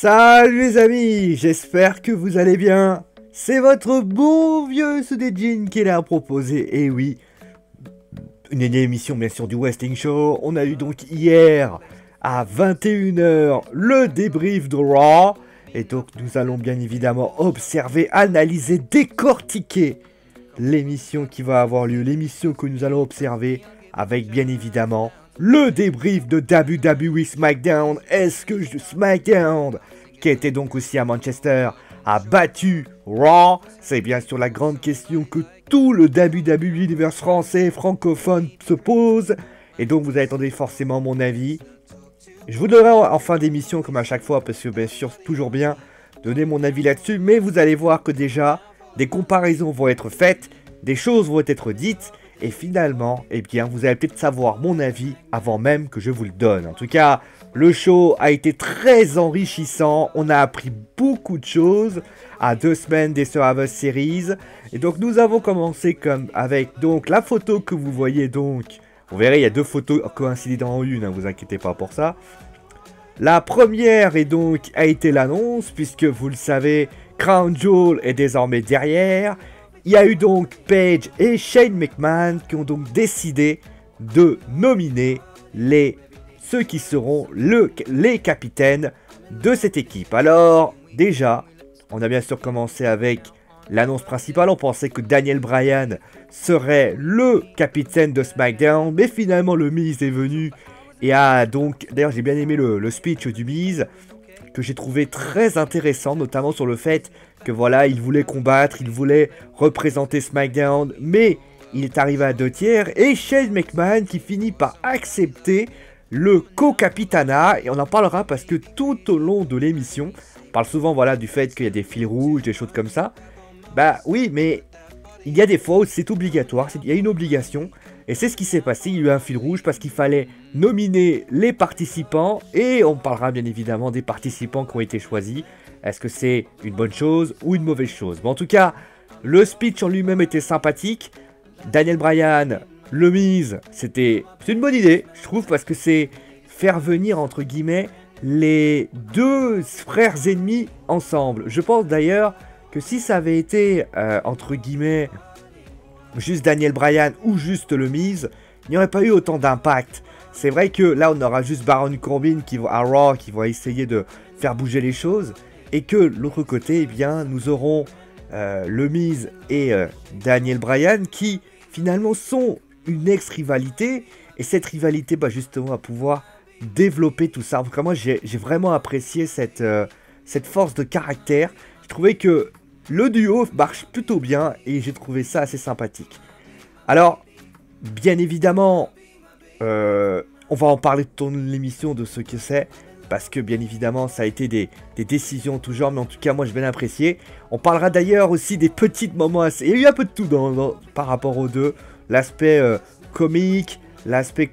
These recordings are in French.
Salut les amis, j'espère que vous allez bien. C'est votre bon vieux Sudejin qui est là à proposer, et oui, une émission bien sûr du Wrestling Show. On a eu donc hier à 21 h le débrief de Raw. Et donc nous allons bien évidemment observer, analyser, décortiquer l'émission qui va avoir lieu, l'émission que nous allons observer avec bien évidemment le débrief de WWE SmackDown. Est-ce que SmackDown, qui était donc aussi à Manchester, a battu Raw? C'est bien sûr la grande question que tout le WWE Universe français francophone se pose. Et donc vous attendez forcément mon avis. Je vous donnerai en fin d'émission comme à chaque fois, parce que bien sûr c'est toujours bien donner mon avis là-dessus. Mais vous allez voir que déjà, des comparaisons vont être faites, des choses vont être dites. Et finalement, eh bien, vous allez peut-être savoir mon avis avant même que je vous le donne. En tout cas, le show a été très enrichissant. On a appris beaucoup de choses à 2 semaines des Survivor Series. Et donc, nous avons commencé comme avec donc la photo que vous voyez donc. Vous verrez, il y a 2 photos coïncidant en une, hein, vous inquiétez pas pour ça. La première est donc a été l'annonce, puisque vous le savez, Crown Jewel est désormais derrière. Il y a eu donc Paige et Shane McMahon qui ont donc décidé de nominer ceux qui seront les capitaines de cette équipe. Alors, déjà, on a bien sûr commencé avec l'annonce principale. On pensait que Daniel Bryan serait le capitaine de SmackDown, mais finalement le Miz est venu et a donc... D'ailleurs, j'ai bien aimé le speech du Miz, que j'ai trouvé très intéressant, notamment sur le fait que voilà, il voulait combattre, il voulait représenter SmackDown, mais il est arrivé à 2 tiers, et Shane McMahon qui finit par accepter le co-capitana, et on en parlera parce que tout au long de l'émission, on parle souvent voilà, du fait qu'il y a des fils rouges, des choses comme ça, bah oui, mais il y a des fois où c'est obligatoire, il y a une obligation, et c'est ce qui s'est passé, il y a eu un fil rouge parce qu'il fallait nominer les participants, et on parlera bien évidemment des participants qui ont été choisis. Est-ce que c'est une bonne chose ou une mauvaise chose? Bon, en tout cas, le speech en lui-même était sympathique. Daniel Bryan, le Miz, c'est une bonne idée, je trouve, parce que c'est faire venir, entre guillemets, les 2 frères ennemis ensemble. Je pense d'ailleurs que si ça avait été, entre guillemets, juste Daniel Bryan ou juste le Miz, il n'y aurait pas eu autant d'impact. C'est vrai que là, on aura juste Baron Corbin à Raw qui va essayer de faire bouger les choses. Et que l'autre côté, eh bien, nous aurons le Miz et Daniel Bryan qui finalement sont une ex-rivalité. Et cette rivalité, bah, justement, va pouvoir développer tout ça. Donc, moi, j'ai vraiment apprécié cette force de caractère. Je trouvais que le duo marche plutôt bien et j'ai trouvé ça assez sympathique. Alors, bien évidemment, on va en parler tout au long de l'émission de ce que c'est. Parce que bien évidemment ça a été des décisions tout genre, mais en tout cas moi j'ai bien apprécié. On parlera d'ailleurs aussi des petits moments assez... Il y a eu un peu de tout par rapport aux deux. L'aspect comique, l'aspect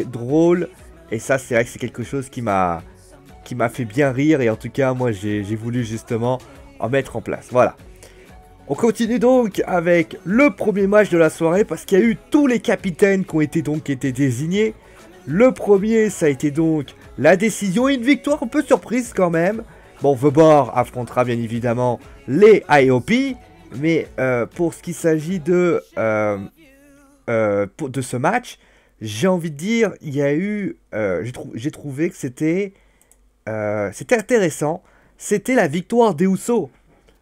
drôle. Et ça c'est vrai que c'est quelque chose qui m'a fait bien rire. Et en tout cas moi j'ai voulu justement en mettre en place. Voilà. On continue donc avec le premier match de la soirée. Parce qu'il y a eu tous les capitaines qui ont été désignés. Le premier ça a été donc... la décision, une victoire un peu surprise quand même. Bon, The Bar affrontera bien évidemment les IOP. Mais pour ce qui s'agit de ce match, j'ai envie de dire, il y a eu... j'ai trouvé que c'était intéressant. C'était la victoire des Usos.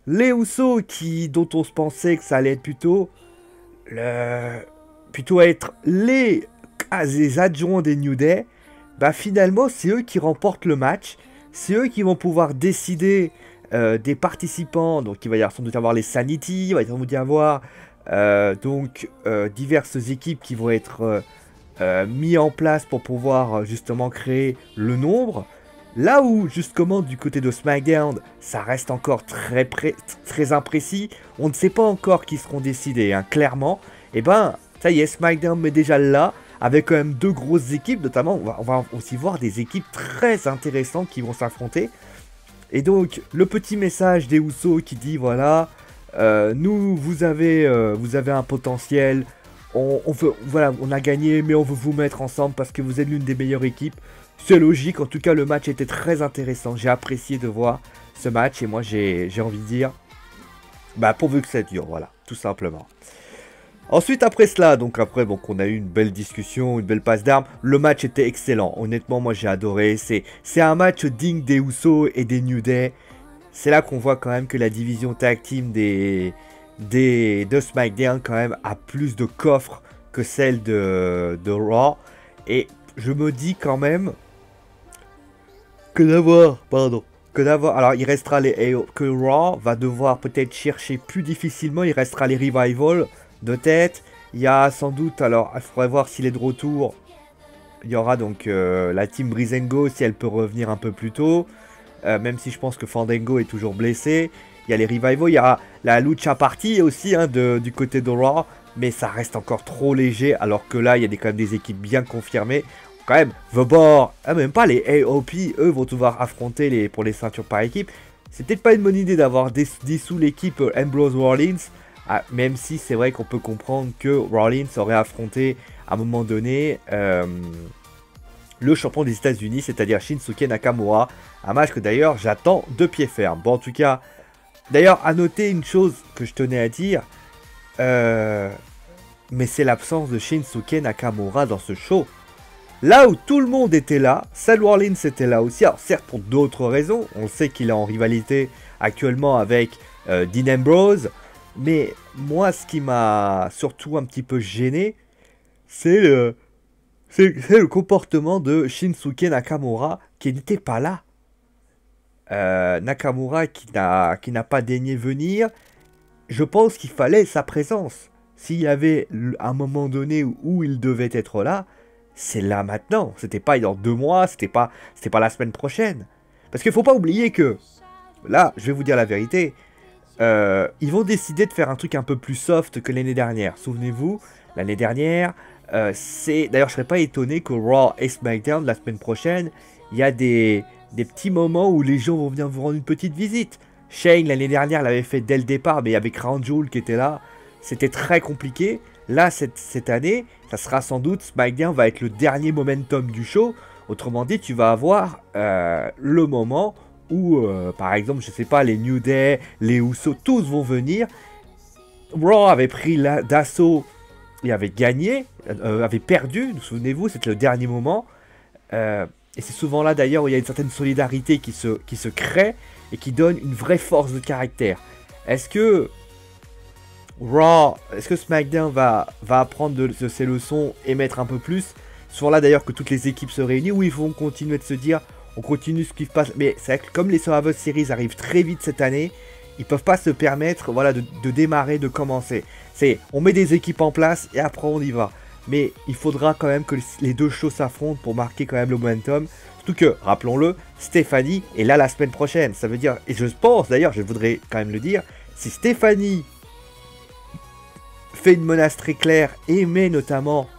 Les Usos dont on se pensait que ça allait être plutôt être les adjoints des New Day. Bah finalement c'est eux qui remportent le match, c'est eux qui vont pouvoir décider des participants, donc il va y avoir sans doute avoir les Sanity, il va sans doute y avoir diverses équipes qui vont être mis en place pour pouvoir justement créer le nombre. Là où justement du côté de SmackDown, ça reste encore très imprécis, on ne sait pas encore qui seront décidés, hein, clairement, et ben ça y est, SmackDown met déjà là, avec quand même 2 grosses équipes, notamment on va aussi voir des équipes très intéressantes qui vont s'affronter. Et donc le petit message des Usos qui dit voilà, vous avez un potentiel, voilà, on a gagné, mais on veut vous mettre ensemble parce que vous êtes l'une des meilleures équipes. C'est logique, en tout cas le match était très intéressant. J'ai apprécié de voir ce match et moi j'ai envie de dire, bah pourvu que ça dure, voilà, tout simplement. Ensuite après cela, donc on a eu une belle discussion, une belle passe d'armes. Le match était excellent, honnêtement moi j'ai adoré. C'est un match digne des Usos et des New Day. C'est là qu'on voit quand même que la division tag team de SmackDown quand même a plus de coffres que celle de Raw. Et je me dis quand même que d'avoir, alors il restera que Raw va devoir peut-être chercher plus difficilement, il restera les Revival de tête. Il y a sans doute, alors il faudrait voir s'il est de retour. Il y aura donc la team Breezango si elle peut revenir un peu plus tôt. Même si je pense que Fandango est toujours blessé. Il y a les Revival, il y a la Lucha Party aussi hein, du côté de Raw. Mais ça reste encore trop léger. Alors que là, il y a quand même des équipes bien confirmées. Quand même, The Bar, même pas les AOP, eux vont devoir affronter pour les ceintures par équipe. C'est peut-être pas une bonne idée d'avoir dissous l'équipe Ambrose Rollins. Même si c'est vrai qu'on peut comprendre que Rollins aurait affronté à un moment donné le champion des États-Unis, c'est-à-dire Shinsuke Nakamura. Un match que d'ailleurs j'attends de pied ferme. Bon, en tout cas, d'ailleurs, à noter une chose que je tenais à dire, mais c'est l'absence de Shinsuke Nakamura dans ce show. Là où tout le monde était là, Seth Rollins était là aussi. Alors certes pour d'autres raisons, on sait qu'il est en rivalité actuellement avec Dean Ambrose. Mais moi ce qui m'a surtout un petit peu gêné, c'est le comportement de Shinsuke Nakamura qui n'était pas là. Nakamura qui n'a pas daigné venir. Je pense qu'il fallait sa présence. S'il y avait un moment donné où il devait être là, c'est là maintenant. C'était pas dans 2 mois, c'était pas la semaine prochaine. Parce qu'il faut pas oublier que, là, je vais vous dire la vérité, ils vont décider de faire un truc un peu plus soft que l'année dernière. Souvenez-vous, l'année dernière, d'ailleurs je serais pas étonné que Raw et SmackDown, la semaine prochaine, il y a des petits moments où les gens vont venir vous rendre une petite visite. Shane, l'année dernière, l'avait fait dès le départ, mais avec Crown Jewel qui était là, c'était très compliqué. Là, cette année, ça sera sans doute, SmackDown va être le dernier momentum du show. Autrement dit, tu vas avoir le moment où, par exemple, je sais pas, les New Day, les Usos, tous vont venir. Raw avait pris d'assaut et avait gagné, avait perdu, souvenez-vous, c'était le dernier moment. Et c'est souvent là d'ailleurs où il y a une certaine solidarité qui se crée et qui donne une vraie force de caractère. Est-ce que SmackDown va apprendre de ses leçons et mettre un peu plus? Souvent là d'ailleurs que toutes les équipes se réunissent, où ils vont continuer de se dire on continue ce qui se passe. Mais c'est vrai que comme les Survivor Series arrivent très vite cette année, ils peuvent pas se permettre voilà, de démarrer, de commencer. On met des équipes en place et après on y va. Mais il faudra quand même que les deux shows s'affrontent pour marquer quand même le momentum. Surtout que, rappelons-le, Stéphanie est là la semaine prochaine. Ça veut dire, et je pense d'ailleurs, je voudrais quand même le dire, si Stéphanie fait une menace très claire et met notamment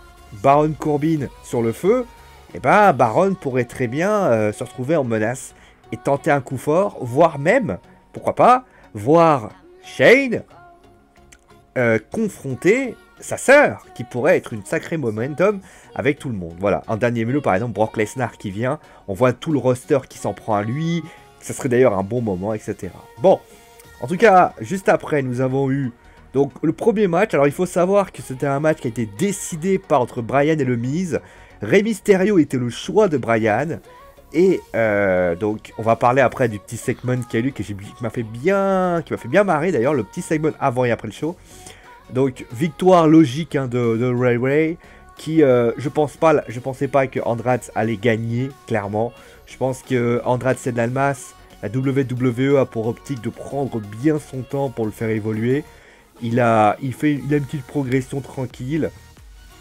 Baron Corbin sur le feu, et ben Baron pourrait très bien se retrouver en menace et tenter un coup fort, voire même, pourquoi pas, voir Shane confronter sa sœur, qui pourrait être une sacrée momentum avec tout le monde. Voilà, un dernier mélot par exemple, Brock Lesnar qui vient, on voit tout le roster qui s'en prend à lui, ça serait d'ailleurs un bon moment, etc. Bon, en tout cas, juste après, nous avons eu donc le premier match. Alors il faut savoir que c'était un match qui a été décidé entre Bryan et le Miz. Rey Mysterio était le choix de Bryan. Et donc on va parler après du petit segment qu'il y a eu, qui m'a fait bien marrer d'ailleurs, le petit segment avant et après le show. Donc victoire logique hein, de Ray, qui je pensais pas que Andrade allait gagner, clairement. Je pense que Andrade Cien-Almas, la WWE a pour optique de prendre bien son temps pour le faire évoluer. Il a une petite progression tranquille.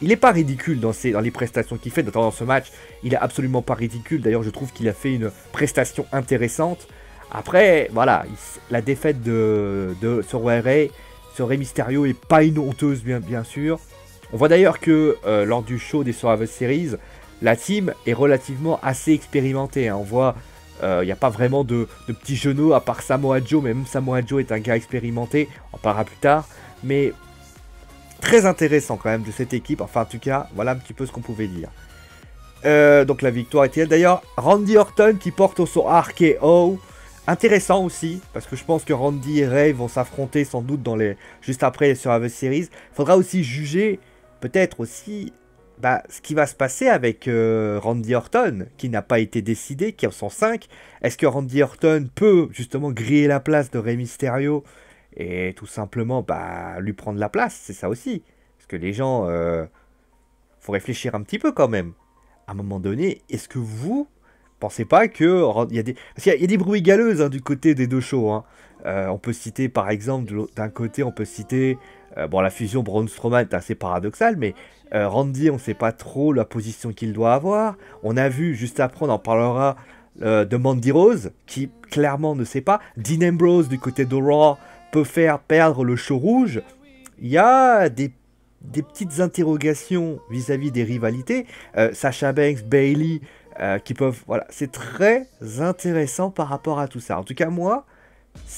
Il n'est pas ridicule dans les prestations qu'il fait, notamment dans ce match. Il est absolument pas ridicule. D'ailleurs, je trouve qu'il a fait une prestation intéressante. Après, voilà, la défaite sur Rey Mysterio est pas une honteuse, bien sûr. On voit d'ailleurs que lors du show des Survivor Series, la team est relativement assez expérimentée. Hein. On voit, il n'y a pas vraiment de petits genoux à part Samoa Joe, mais même Samoa Joe est un gars expérimenté. On en parlera plus tard. Mais très intéressant quand même de cette équipe. Enfin, en tout cas, voilà un petit peu ce qu'on pouvait dire. Donc la victoire était d'ailleurs Randy Orton qui porte son RKO. Intéressant aussi, parce que je pense que Randy et Ray vont s'affronter sans doute juste après sur Survivor Series. Faudra aussi juger, peut-être aussi, ce qui va se passer avec Randy Orton, qui n'a pas été décidé, qui est en 105. Est-ce que Randy Orton peut justement griller la place de Rey Mysterio et tout simplement lui prendre la place? C'est ça aussi. Parce que les gens, faut réfléchir un petit peu quand même. À un moment donné, est-ce que vous pensez pas que parce qu'il y a des bruits galeuses du côté des deux shows. On peut citer par exemple d'un côté, on peut citer la fusion Braun Strowman est assez paradoxale, mais Randy, on ne sait pas trop la position qu'il doit avoir. On a vu juste après, on en parlera de Mandy Rose qui clairement ne sait pas. Dean Ambrose du côté de Raw peut faire perdre le show rouge. Il y a des petites interrogations vis-à-vis des rivalités. Sasha Banks, Bayley, qui peuvent... Voilà, c'est très intéressant par rapport à tout ça. En tout cas, moi,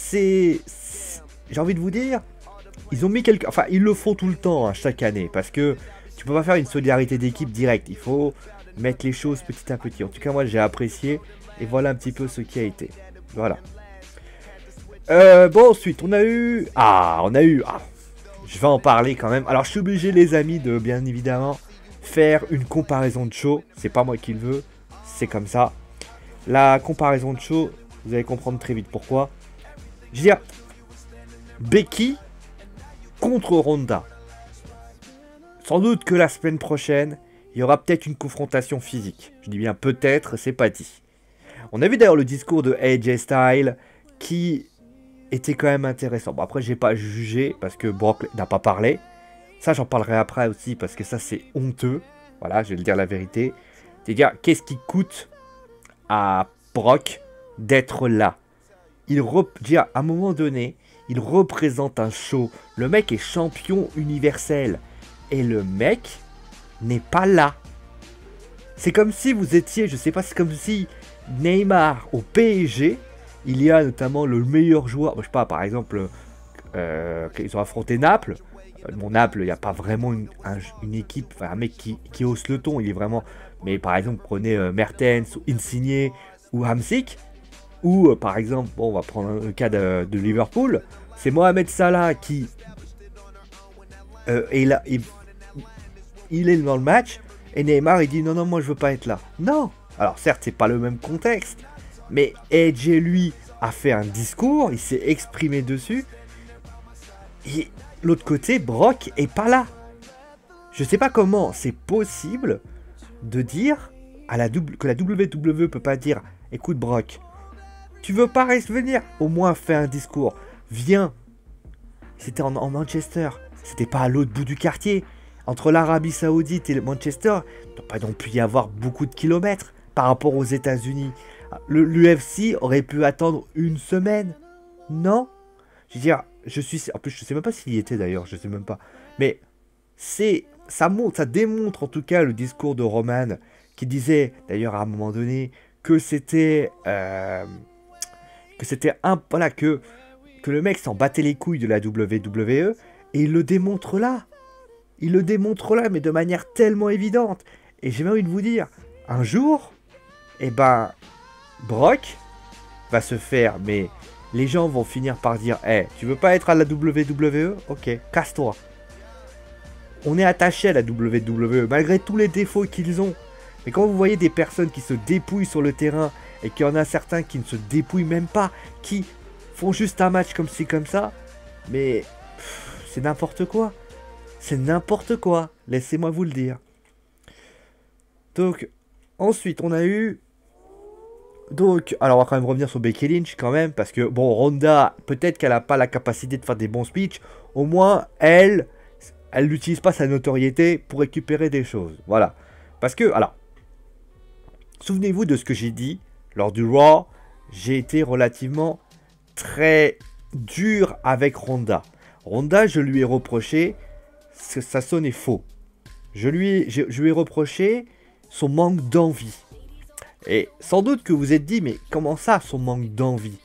j'ai envie de vous dire, ils ont mis quelques... Enfin, ils le font tout le temps, chaque année, parce que tu peux pas faire une solidarité d'équipe directe. Il faut mettre les choses petit à petit. En tout cas, moi, j'ai apprécié, et voilà un petit peu ce qui a été. Voilà. Ensuite, on a eu... je vais en parler quand même. Alors, je suis obligé, les amis, de bien évidemment faire une comparaison de show. C'est pas moi qui le veux, c'est comme ça. La comparaison de show, vous allez comprendre très vite pourquoi. Je veux dire, Becky contre Ronda. Sans doute que la semaine prochaine, il y aura peut-être une confrontation physique. Je dis bien peut-être, c'est pas dit. On a vu d'ailleurs le discours de AJ Styles qui était quand même intéressant. Bon, après, j'ai pas jugé parce que Brock n'a pas parlé. Ça, j'en parlerai après aussi parce que ça, c'est honteux. Voilà, je vais le dire la vérité. C'est-à-dire, qu'est-ce qui coûte à Brock d'être là? À un moment donné, il représente un show. Le mec est champion universel. Et le mec n'est pas là. C'est comme si vous étiez, je sais pas, c'est comme si Neymar au PSG, il y a notamment le meilleur joueur, je sais pas, par exemple, ils ont affronté Naples. Naples, il n'y a pas vraiment une équipe, enfin un mec qui hausse le ton, il est vraiment... Mais par exemple, prenez Mertens, ou Insigne, ou Hamsik, ou par exemple, on va prendre le cas de Liverpool, c'est Mohamed Salah qui est là, il est dans le match, et Neymar il dit non, moi je veux pas être là. Non. Alors certes, c'est pas le même contexte, mais AJ lui a fait un discours, il s'est exprimé dessus, et l'autre côté, Brock est pas là. Je sais pas comment c'est possible de dire que la WWE peut pas dire écoute Brock, tu veux pas venir, au moins fais un discours, viens. C'était en Manchester, c'était pas à l'autre bout du quartier. Entre l'Arabie Saoudite et le Manchester, il ne doit pas non plus y avoir beaucoup de kilomètres par rapport aux États-Unis. L'UFC aurait pu attendre une semaine. Non. Je veux dire, en plus, je sais même pas s'il y était d'ailleurs, je sais même pas. Mais ça démontre en tout cas le discours de Roman qui disait d'ailleurs à un moment donné que c'était que le mec s'en battait les couilles de la WWE et il le démontre là. Il le démontre là, mais de manière tellement évidente. Et j'ai même envie de vous dire, un jour, Brock va se faire, mais les gens vont finir par dire, tu veux pas être à la WWE? Ok, casse-toi. On est attaché à la WWE, malgré tous les défauts qu'ils ont. Mais quand vous voyez des personnes qui se dépouillent sur le terrain, et qu'il y en a certains qui ne se dépouillent même pas, qui font juste un match comme ci, comme ça, mais c'est n'importe quoi. C'est n'importe quoi, laissez-moi vous le dire. Donc, ensuite, on a eu... Donc, alors on va quand même revenir sur Becky Lynch quand même, parce que, bon, Ronda, peut-être qu'elle n'a pas la capacité de faire des bons speeches, au moins, elle n'utilise pas sa notoriété pour récupérer des choses, voilà. Parce que, alors, souvenez-vous de ce que j'ai dit, lors du Raw, j'ai été relativement très dur avec Ronda. Ronda, je lui ai reproché... ça sonnait faux. Je lui ai reproché son manque d'envie. Et sans doute que vous êtes dit, mais comment ça, son manque d'envie?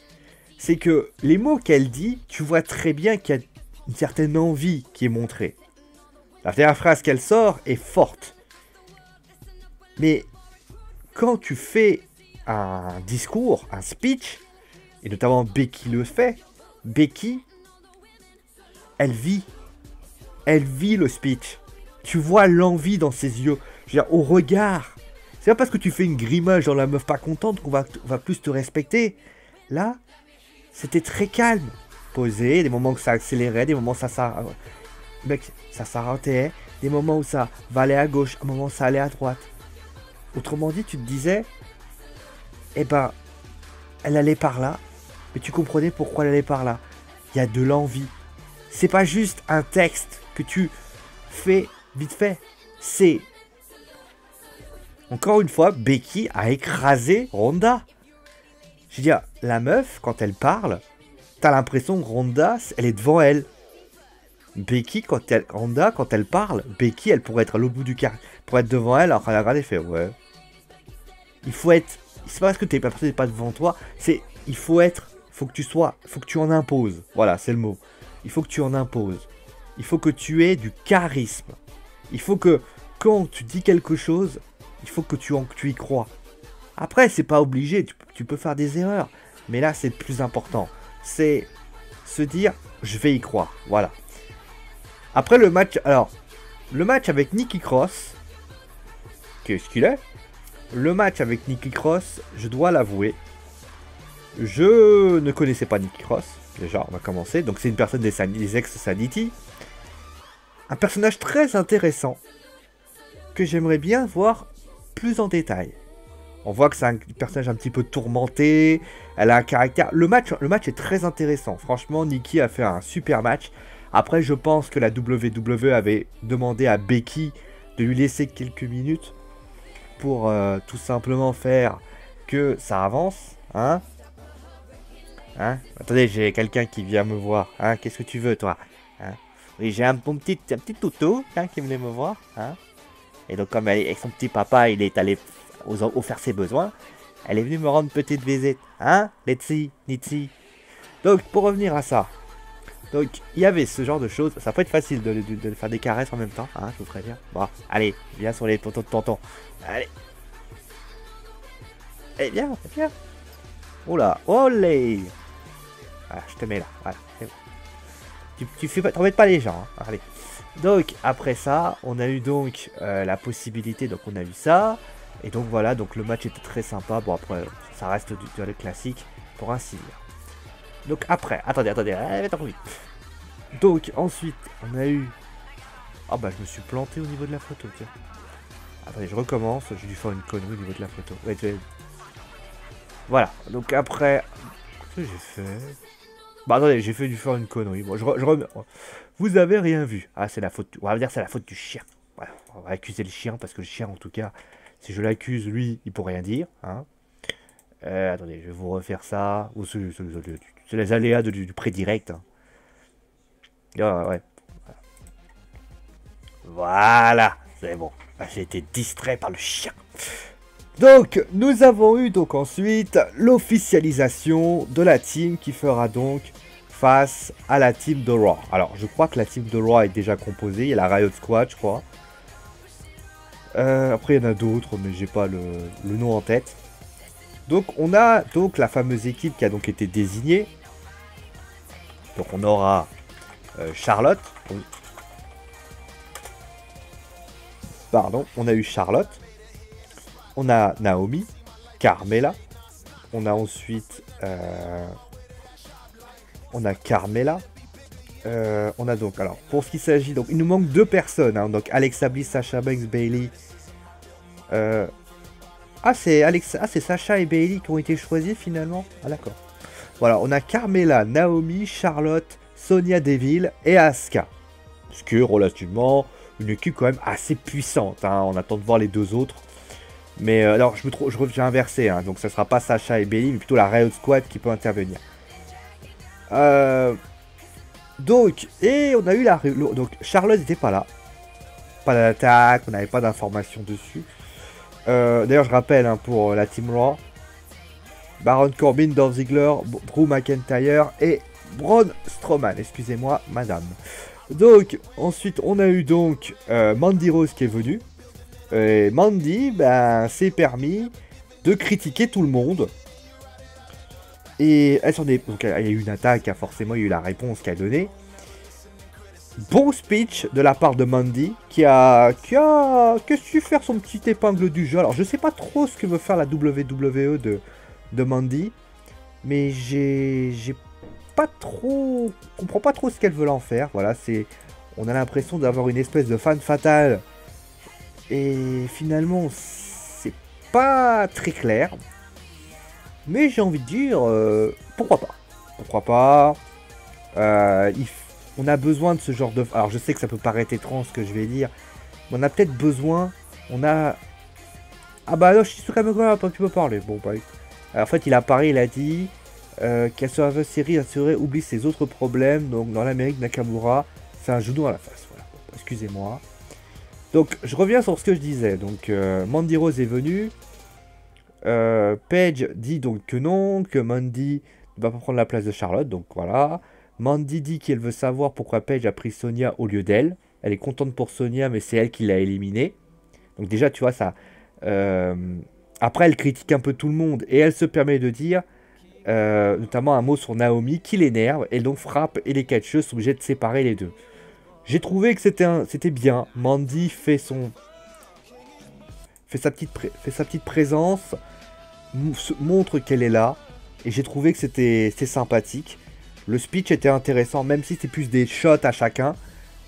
C'est que les mots qu'elle dit, tu vois très bien qu'il y a une certaine envie qui est montrée. La dernière phrase qu'elle sort est forte. Mais quand tu fais un discours, un speech, et notamment Becky le fait, Becky, elle vit le speech. Tu vois l'envie dans ses yeux, je veux dire, au regard. C'est pas parce que tu fais une grimace genre la meuf pas contente qu'on va plus te respecter. Là, c'était très calme, posé, des moments où ça accélérait, des moments où ça s'arrêtait, des moments où ça va aller à gauche, un moment où ça allait à droite. Autrement dit, tu te disais, eh ben, elle allait par là, mais tu comprenais pourquoi elle allait par là. Il y a de l'envie. C'est pas juste un texte que tu fais vite fait. C'est... Encore une fois, Becky a écrasé Ronda. Je veux dire, la meuf, quand elle parle, t'as l'impression que Ronda, elle est devant elle. Ronda, quand elle parle, Becky, elle pourrait être à l'autre bout du carré, pour être devant elle, alors elle a regardé et fait, ouais. Il faut être... C'est pas parce que la personne n'est pas devant toi, c'est... Il faut être... Faut que tu en imposes. Voilà, c'est le mot. Il faut que tu en imposes. Il faut que tu aies du charisme. Il faut que, quand tu dis quelque chose, il faut que tu y crois. Après, c'est pas obligé, tu peux faire des erreurs. Mais là, c'est le plus important. C'est se dire, je vais y croire. Voilà. Après le match, alors, le match avec Nikki Cross, qu'est-ce qu'il est? Le match avec Nikki Cross, je dois l'avouer, je ne connaissais pas Nikki Cross. Déjà, on va commencer. Donc, c'est une personne des ex-Sanity. Un personnage très intéressant que j'aimerais bien voir plus en détail. On voit que c'est un personnage un petit peu tourmenté. Elle a un caractère. Le match est très intéressant. Franchement, Nikki a fait un super match. Après, je pense que la WWE avait demandé à Becky de lui laisser quelques minutes pour tout simplement faire que ça avance. Hein? Attendez, j'ai quelqu'un qui vient me voir. Hein? Qu'est-ce que tu veux, toi? Hein? Oui, j'ai un petit toutou qui venait me voir. Hein? Et donc, comme avec son petit papa, il est allé faire ses besoins, elle est venue me rendre une petite visite. Hein? Nitsi. Donc, pour revenir à ça. Donc, il y avait ce genre de choses. Ça peut être facile de faire des caresses en même temps. Hein, je vous préviens. Bon, allez, viens sur les tontons de tonton. Allez. Eh, viens. Oula, olé. Voilà, je te mets là. Voilà, c'est bon. Tu fais pas, t'embêtes pas les gens. Hein. Allez. Donc, après ça, on a eu donc la possibilité. Donc, on a eu ça. Et donc, voilà. Donc, le match était très sympa. Bon, après, ça reste du classique. Pour ainsi dire. Donc après, attendez, attends, oui. Donc ensuite, on a eu... Ah bah je me suis planté au niveau de la photo, tiens. Attendez, je recommence, j'ai dû faire une connerie au niveau de la photo. Ouais. Voilà, donc après... Qu'est-ce que j'ai fait? Bah attendez, j'ai fait faire une connerie. Bon, vous avez rien vu. Ah, c'est la faute... On va dire c'est la faute du chien. Voilà, on va accuser le chien, parce que le chien, en tout cas, si je l'accuse, lui, il pourrait rien dire, hein. Attendez, je vais vous refaire ça. C'est les aléas du prédirect. Hein. Ah, ouais. Voilà, c'est bon. J'ai été distrait par le chien. Donc, nous avons eu donc ensuite l'officialisation de la team qui fera donc face à la team de Raw. Alors, je crois que la team de Raw est déjà composée. Il y a la Riot Squad, je crois. Après, il y en a d'autres, mais j'ai pas le nom en tête. Donc on a donc la fameuse équipe qui a donc été désignée. Donc on aura Charlotte. Pardon, on a eu Charlotte. On a Naomi, Carmella. On a ensuite on a Carmella. On a donc, alors pour ce qui s'agit, donc il nous manque 2 personnes. Hein, donc Alexa Bliss, Sasha Banks, Bayley. Ah, c'est Sasha et Bayley qui ont été choisis finalement. Ah, d'accord. Voilà, on a Carmella, Naomi, Charlotte, Sonya Deville et Asuka. Ce qui est relativement une équipe quand même assez puissante. Hein. On attend de voir les 2 autres. Mais alors, j'ai inversé. Hein. Donc, ça sera pas Sasha et Bayley, mais plutôt la Riot Squad qui peut intervenir. Donc, et on a eu donc, Charlotte n'était pas là. Pas d'attaque, on n'avait pas d'informations dessus. D'ailleurs, je rappelle hein, pour la Team Raw, Baron Corbin, Dolph Ziggler, Drew McIntyre et Braun Strowman. Excusez-moi, madame. Donc, ensuite, on a eu donc Mandy Rose qui est venue. Et Mandy, ben, s'est permis de critiquer tout le monde. Et elle s'en est... Donc, il y a eu une attaque, hein, forcément, il y a eu la réponse qu'elle a donnée. Bon speech de la part de Mandy, qui a su faire son petit épingle du jeu. Alors, je sais pas trop ce que veut faire la WWE de Mandy. Mais j'ai pas trop... Je comprends pas trop ce qu'elle veut en faire. Voilà, c'est... On a l'impression d'avoir une espèce de fan fatale. Et finalement, c'est pas très clair. Mais j'ai envie de dire, pourquoi pas? Pourquoi pas? On a besoin de ce genre de... Alors je sais que ça peut paraître étrange ce que je vais dire. Mais on a peut-être besoin... On a... Ah bah non, Shinsuke Nakamura, tu peux parler. Bon bah... Alors, en fait, il a parlé, il a dit... qu'à Survivor Series assurait oublie ses autres problèmes. Donc dans l'Amérique, Nakamura, c'est un genou à la face. Voilà. Excusez-moi. Donc je reviens sur ce que je disais. Donc Mandy Rose est venue. Paige dit donc que non, que Mandy ne va pas prendre la place de Charlotte. Donc voilà. Mandy dit qu'elle veut savoir pourquoi Paige a pris Sonia au lieu d'elle. Elle est contente pour Sonia, mais c'est elle qui l'a éliminée. Donc déjà, tu vois, ça... Après, elle critique un peu tout le monde. Et elle se permet de dire, notamment un mot sur Naomi, qui l'énerve. Et donc frappe et les catcheuses sont obligés de séparer les deux. J'ai trouvé que c'était bien. Mandy fait sa petite présence, montre qu'elle est là. Et j'ai trouvé que c'était sympathique. Le speech était intéressant, même si c'est plus des shots à chacun.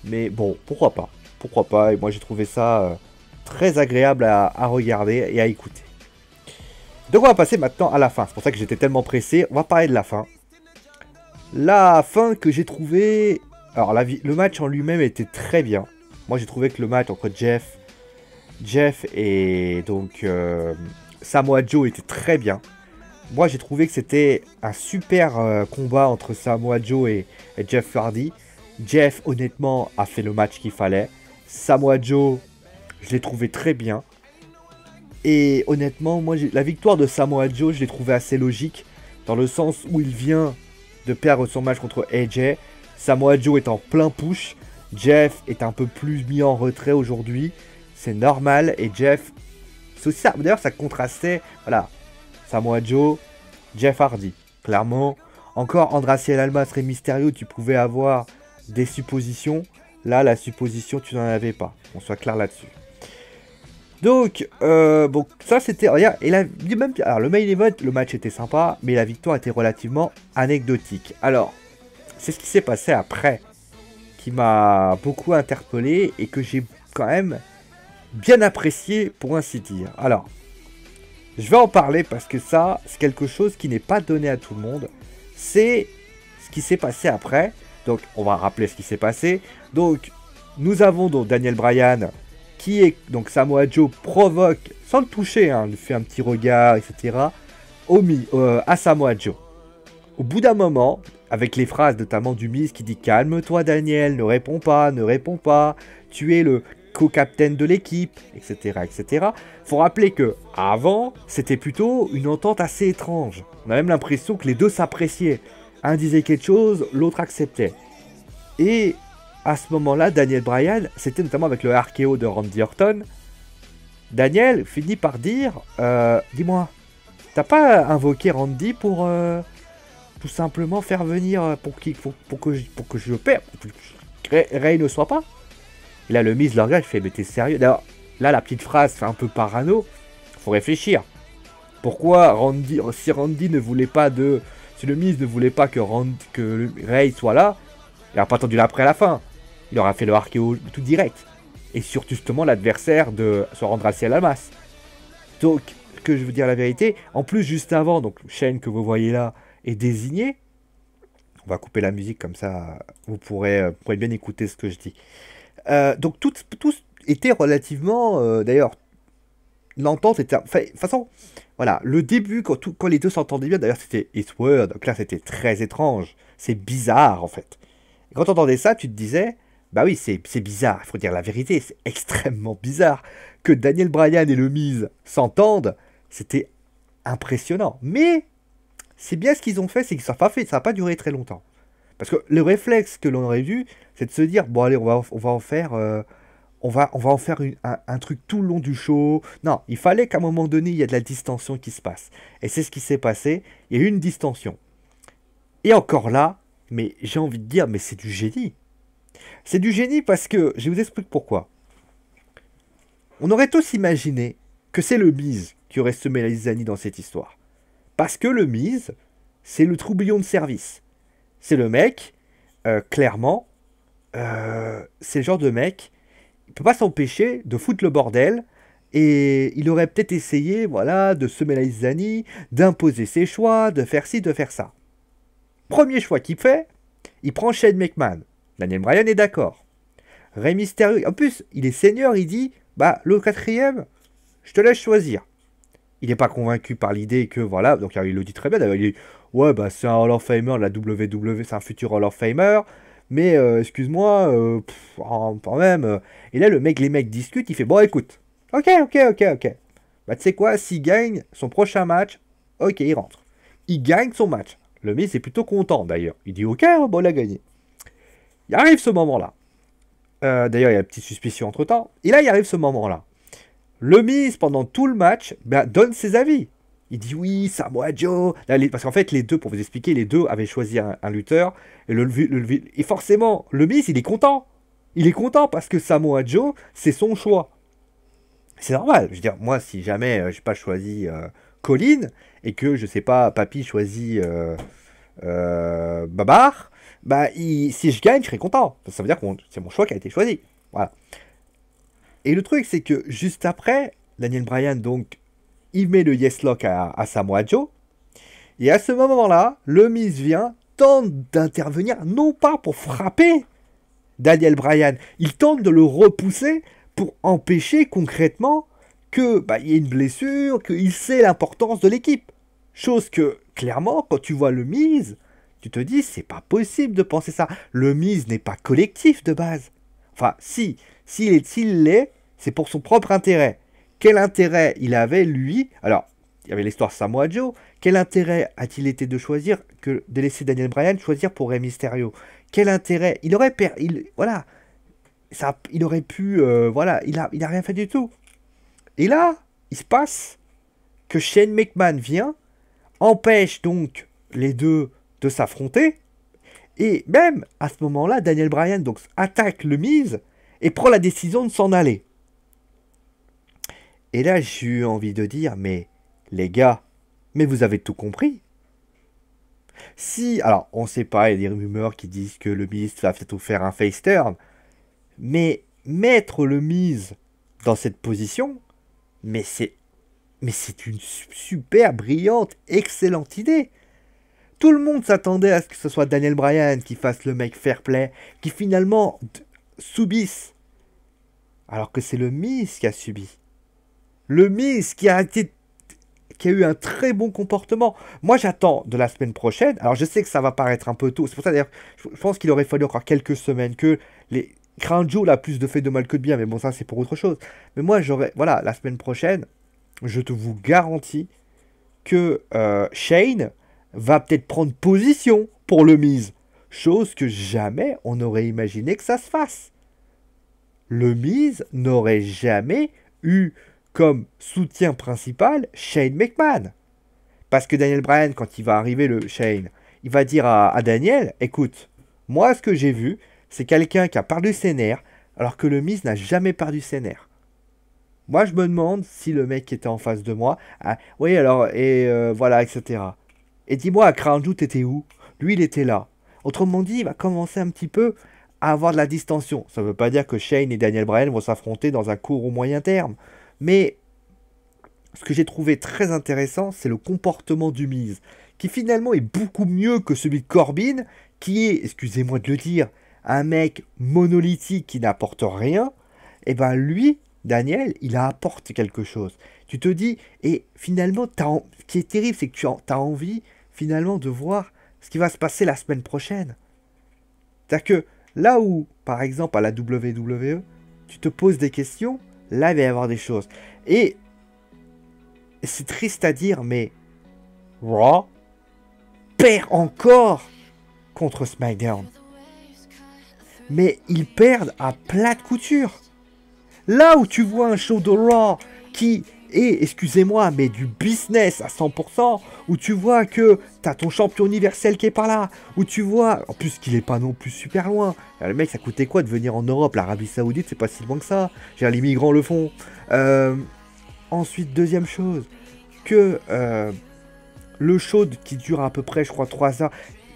Mais bon, pourquoi pas? Pourquoi pas? Et moi j'ai trouvé ça très agréable à regarder et à écouter. Donc on va passer maintenant à la fin. C'est pour ça que j'étais tellement pressé. On va parler de la fin. La fin que j'ai trouvé... Alors le match en lui-même était très bien. Moi j'ai trouvé que le match entre Jeff et donc Samoa Joe était très bien. Moi j'ai trouvé que c'était un super combat entre Samoa Joe et Jeff Hardy. Jeff honnêtement a fait le match qu'il fallait. Samoa Joe, je l'ai trouvé très bien. Et honnêtement, moi la victoire de Samoa Joe, je l'ai trouvé assez logique. Dans le sens où il vient de perdre son match contre AJ. Samoa Joe est en plein push. Jeff est un peu plus mis en retrait aujourd'hui. C'est normal. Et Jeff... C'est aussi ça. D'ailleurs, ça contrastait... Voilà. Samoa Joe, Jeff Hardy. Clairement. Encore Andrade Cien Almas, Rey Mysterio, tu pouvais avoir des suppositions. Là, la supposition, tu n'en avais pas. On soit clair là-dessus. Donc, bon, ça c'était... Et même, alors, le main event, le match était sympa, mais la victoire était relativement anecdotique. Alors, c'est ce qui s'est passé après qui m'a beaucoup interpellé et que j'ai quand même bien apprécié pour ainsi dire. Alors, je vais en parler parce que ça, c'est quelque chose qui n'est pas donné à tout le monde. C'est ce qui s'est passé après. Donc, on va rappeler ce qui s'est passé. Donc, nous avons donc Daniel Bryan qui est... Donc, Samoa Joe provoque, sans le toucher, hein, il fait un petit regard, etc. À Samoa Joe. Au bout d'un moment, avec les phrases notamment du Miz qui dit « Calme-toi Daniel, ne réponds pas, tu es le co-capitaine de l'équipe, etc. etc. » Faut rappeler que avant, c'était plutôt une entente assez étrange. On a même l'impression que les deux s'appréciaient. Un disait quelque chose, l'autre acceptait. Et à ce moment-là, Daniel Bryan, c'était notamment avec le RKO de Randy Orton, Daniel finit par dire « Dis-moi, t'as pas invoqué Randy pour... tout simplement faire venir pour que je perde, pour que Ray ne soit pas. » Et là, le Miz le regarde, il fait « Mais t'es sérieux ?» D'ailleurs, là, la petite phrase fait un peu parano. Faut réfléchir. Pourquoi si Randy ne voulait pas de... Si le Miz ne voulait pas que Ray soit là, il n'aurait pas attendu l'après à la fin. Il aurait fait le RKO tout direct. Et surtout, justement, l'adversaire de se rendre à Almas. Donc, que je veux dire la vérité, en plus, juste avant, donc, Shane que vous voyez là, est désigné. On va couper la musique comme ça, vous pourrez bien écouter ce que je dis. Donc tout était relativement... D'ailleurs, l'entente était... Enfin, de toute façon, voilà, le début, quand les deux s'entendaient bien, d'ailleurs c'était Eastward, donc là c'était très étrange. C'est bizarre en fait. Et quand tu entendais ça, tu te disais, bah oui, c'est bizarre, il faut dire la vérité, c'est extrêmement bizarre. Que Daniel Bryan et le Miz s'entendent, c'était impressionnant. Mais... c'est bien ce qu'ils ont fait, c'est que ça n'a pas duré très longtemps. Parce que le réflexe que l'on aurait dû, c'est de se dire, bon allez, on va en faire, un truc tout le long du show. Non, il fallait qu'à un moment donné, il y ait de la distension qui se passe. Et c'est ce qui s'est passé. Il y a eu une distension. Et encore là, mais j'ai envie de dire, mais c'est du génie. C'est du génie parce que, je vous explique pourquoi. On aurait tous imaginé que c'est le Miz qui aurait semé la zizanie dans cette histoire. Parce que le Miz, c'est le troublion de service. C'est le mec, clairement, c'est le genre de mec, il peut pas s'empêcher de foutre le bordel, et il aurait peut-être essayé, voilà, de semer la zizanie, d'imposer ses choix, de faire ci, de faire ça. Premier choix qu'il fait, il prend Shane McMahon. Daniel Bryan est d'accord. Rey Mysterio, en plus, il est senior, il dit, bah, le quatrième, je te laisse choisir. Il n'est pas convaincu par l'idée que, voilà, donc il le dit très bien, d'ailleurs, il dit, ouais, bah, c'est un Hall of Famer de la WWE, c'est un futur Hall of Famer, mais, excuse-moi, quand même. Et là, les mecs discutent, il fait, bon, écoute, ok. Bah, tu sais quoi, s'il gagne son prochain match, ok, il rentre. Il gagne son match. Le Miz est plutôt content, d'ailleurs. Il dit, ok, bon, il a gagné. Il arrive ce moment-là. D'ailleurs, il y a une petite suspicion entre-temps. Et là, il arrive ce moment-là. Le Miz, pendant tout le match, donne ses avis. Il dit oui, Samoa Joe. Là, parce qu'en fait, les deux, pour vous expliquer, les deux avaient choisi un lutteur. Et forcément, le Miz, il est content. Il est content parce que Samoa Joe, c'est son choix. C'est normal. Je veux dire, moi, si jamais j'ai pas choisi Colin et que, je sais pas, Papy choisit Babar, bah, si je gagne, je serai content. Ça veut dire que c'est mon choix qui a été choisi. Voilà. Et le truc, c'est que juste après, Daniel Bryan, donc, il met le Yes Lock à Samoa Joe. Et à ce moment-là, le Miz vient, tente d'intervenir, non pas pour frapper Daniel Bryan, il tente de le repousser pour empêcher concrètement que y ait une blessure, qu'il sait l'importance de l'équipe. Chose que, clairement, quand tu vois le Miz, tu te dis, c'est pas possible de penser ça. Le Miz n'est pas collectif de base. Enfin, s'il l'est, c'est pour son propre intérêt. Quel intérêt il avait, lui? Alors, il y avait l'histoire Samoa Joe. Quel intérêt a-t-il été de choisir que de laisser Daniel Bryan choisir pour Rey Mysterio? Quel intérêt? Il aurait voilà. Il aurait pu... voilà, il a rien fait du tout. Et là, il se passe que Shane McMahon vient, empêche donc les deux de s'affronter, et même à ce moment-là, Daniel Bryan donc attaque le Miz et prend la décision de s'en aller. Et là, j'ai eu envie de dire, mais les gars, mais vous avez tout compris. Si, alors, on sait pas, il y a des rumeurs qui disent que le Miz va peut-être faire un face turn, mais mettre le Miz dans cette position, mais c'est une super brillante, excellente idée. Tout le monde s'attendait à ce que ce soit Daniel Bryan qui fasse le mec fair play, qui finalement subisse. Alors que c'est le Miz qui a subi. Le Miz qui a eu un très bon comportement. Moi, j'attends de la semaine prochaine. Alors, je sais que ça va paraître un peu tôt. C'est pour ça, d'ailleurs, je pense qu'il aurait fallu encore quelques semaines que les Crown Jewel a plus de fait de mal que de bien. Mais bon, ça, c'est pour autre chose. Mais moi, voilà, la semaine prochaine, je te vous garantis que Shane va peut-être prendre position pour le Miz. Chose que jamais on n'aurait imaginé que ça se fasse. Le Miz n'aurait jamais eu comme soutien principal Shane McMahon. Parce que Daniel Bryan, quand il va arriver, le Shane, il va dire à Daniel, écoute, moi ce que j'ai vu, c'est quelqu'un qui a perdu ses nerfs, alors que le Miz n'a jamais perdu ses nerfs. Moi je me demande si le mec qui était en face de moi, oui alors, et voilà, etc. Et dis-moi, à Crown Jewel, t'étais où? Lui, il était là. Autrement dit, il va commencer un petit peu à avoir de la distension. Ça ne veut pas dire que Shane et Daniel Bryan vont s'affronter dans un court ou moyen terme. Mais ce que j'ai trouvé très intéressant, c'est le comportement du Miz, qui finalement est beaucoup mieux que celui de Corbin, qui est, excusez-moi de le dire, un mec monolithique qui n'apporte rien. Et ben lui, Daniel, il apporte quelque chose. Tu te dis, et finalement, ce qui est terrible, c'est que tu as envie finalement de voir ce qui va se passer la semaine prochaine. C'est-à-dire que là où, par exemple, à la WWE, tu te poses des questions, là, il va y avoir des choses. Et c'est triste à dire, mais Raw perd encore contre SmackDown. Mais ils perdent à plat de couture. Là où tu vois un show de Raw qui est, excusez-moi, mais du business à 100%, où tu vois que t'as ton champion universel qui est par là, où tu vois, en plus qu'il est pas non plus super loin. Le mec, ça coûtait quoi de venir en Europe? L'Arabie Saoudite, c'est pas si loin que ça. Les migrants le font. Ensuite, deuxième chose, que le show qui dure à peu près, je crois, 3 heures,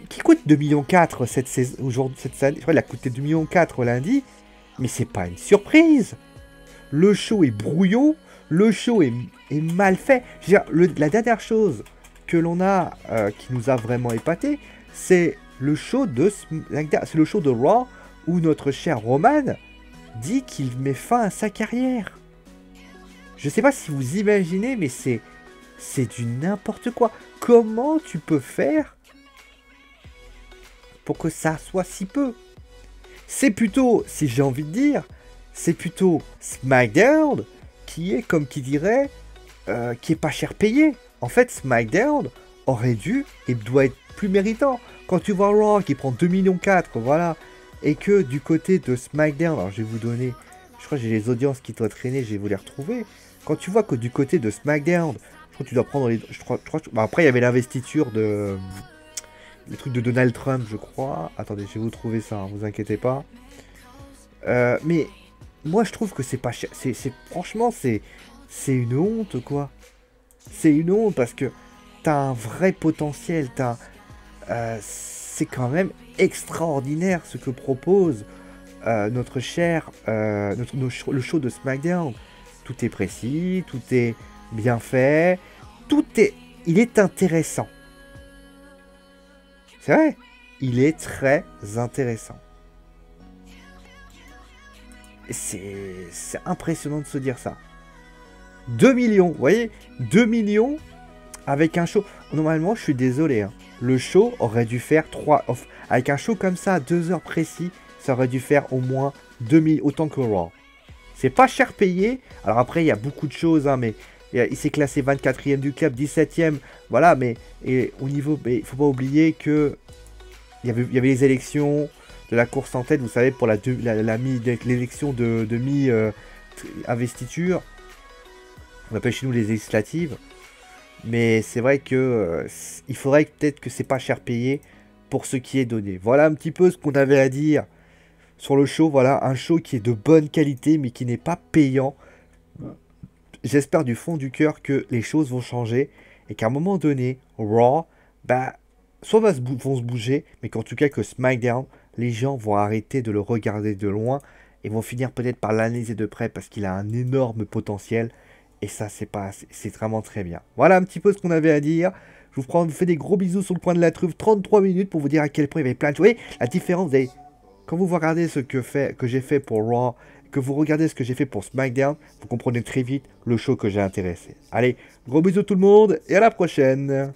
qui coûte 2,4 millions cette saison, aujourd'hui, cette année, je crois qu'il a coûté 2,4 millions lundi, mais c'est pas une surprise. Le show est brouillon, le show est mal fait. Je veux dire, la dernière chose que l'on a, qui nous a vraiment épaté, c'est le show de Raw, où notre cher Roman dit qu'il met fin à sa carrière. Je sais pas si vous imaginez, mais c'est du n'importe quoi. Comment tu peux faire pour que ça soit si peu? C'est plutôt, si j'ai envie de dire, c'est plutôt SmackDown qui est, comme qui dirait, qui est pas cher payé. En fait, SmackDown aurait dû et doit être plus méritant. Quand tu vois Raw qui prend 2,4 millions, voilà, et que du côté de SmackDown, alors je vais vous donner, je crois que j'ai les audiences qui doivent traîner, je vais vous les retrouver. Quand tu vois que du côté de SmackDown, je crois que tu dois prendre les, bah après il y avait l'investiture de le truc de Donald Trump, je crois. Attendez, je vais vous trouver ça, hein, vous inquiétez pas. Mais moi je trouve que c'est pas cher. Franchement, c'est une honte, quoi. C'est une honte parce que t'as un vrai potentiel. C'est quand même extraordinaire ce que propose notre cher le show de SmackDown. Tout est précis, tout est bien fait, il est intéressant. C'est vrai, il est très intéressant. C'est impressionnant de se dire ça. 2 millions, vous voyez, 2 millions avec un show. Normalement, je suis désolé, hein, le show aurait dû faire 3 off. Avec un show comme ça à 2 heures précis, ça aurait dû faire au moins 2000, autant que Raw. C'est pas cher payé. Alors après, il y a beaucoup de choses, hein, mais il s'est classé 24e du club, 17e. Voilà, mais au niveau, il faut pas oublier que il y avait les élections de la course en tête, vous savez, pour l'élection de mi-investiture. On appelle chez nous les législatives. Mais c'est vrai que il faudrait peut-être que c'est pas cher payé pour ce qui est donné. Voilà un petit peu ce qu'on avait à dire sur le show. Voilà, un show qui est de bonne qualité mais qui n'est pas payant. J'espère du fond du cœur que les choses vont changer et qu'à un moment donné, Raw, bah, soit vont se bouger, mais qu'en tout cas que SmackDown, les gens vont arrêter de le regarder de loin et vont finir peut-être par l'analyser de près parce qu'il a un énorme potentiel. Et ça, c'est vraiment très bien. Voilà un petit peu ce qu'on avait à dire. Je vous fais des gros bisous sur le coin de la truffe. 33 minutes pour vous dire à quel point il y avait plein de choses. Vous voyez, la différence, vous avez... Quand vous regardez ce que j'ai fait pour Raw, que vous regardez ce que j'ai fait pour SmackDown, vous comprenez très vite le show que j'ai intéressé. Allez, gros bisous tout le monde et à la prochaine.